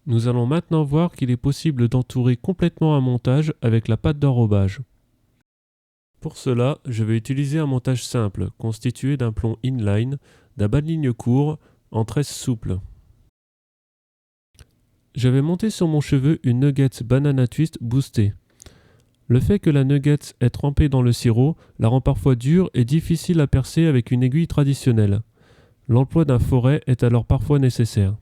Nous allons maintenant voir qu'il est possible d'entourer complètement un montage avec la pâte d'enrobage. Pour cela, je vais utiliser un montage simple, constitué d'un plomb inline, d'un bas de ligne court, en tresse souple. Je vais monter sur mon cheveu une Nuggets Banana Twist boostée. Le fait que la Nuggets est trempée dans le sirop la rend parfois dure et difficile à percer avec une aiguille traditionnelle. L'emploi d'un forêt est alors parfois nécessaire.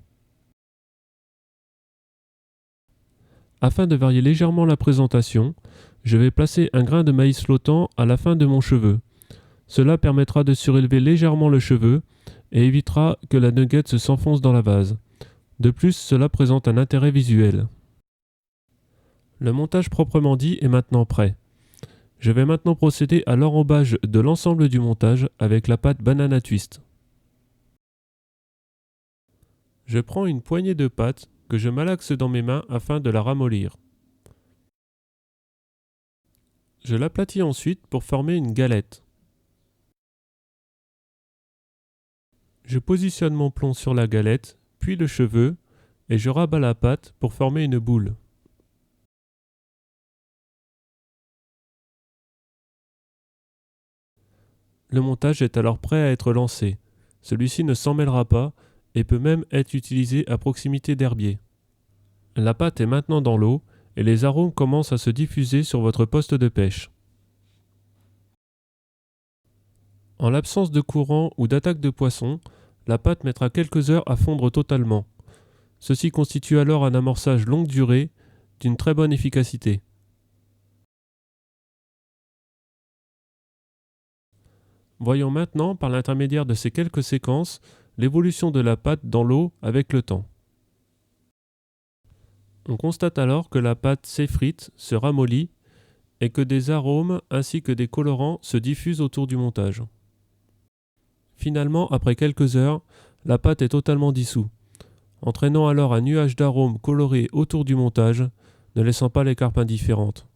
Afin de varier légèrement la présentation, je vais placer un grain de maïs flottant à la fin de mon cheveu. Cela permettra de surélever légèrement le cheveu et évitera que la nugget s'enfonce dans la vase. De plus, cela présente un intérêt visuel. Le montage proprement dit est maintenant prêt. Je vais maintenant procéder à l'enrobage de l'ensemble du montage avec la pâte Banana Twist. Je prends une poignée de pâte que je malaxe dans mes mains afin de la ramollir. Je l'aplatis ensuite pour former une galette. Je positionne mon plomb sur la galette, puis le cheveu, et je rabats la pâte pour former une boule. Le montage est alors prêt à être lancé. Celui-ci ne s'emmêlera pas et peut même être utilisé à proximité d'herbiers. La pâte est maintenant dans l'eau et les arômes commencent à se diffuser sur votre poste de pêche. En l'absence de courant ou d'attaque de poisson, la pâte mettra quelques heures à fondre totalement. Ceci constitue alors un amorçage longue durée d'une très bonne efficacité. Voyons maintenant, par l'intermédiaire de ces quelques séquences, l'évolution de la pâte dans l'eau avec le temps. On constate alors que la pâte s'effrite, se ramollit et que des arômes ainsi que des colorants se diffusent autour du montage. Finalement, après quelques heures, la pâte est totalement dissoute, entraînant alors un nuage d'arômes colorés autour du montage, ne laissant pas les carpes indifférentes.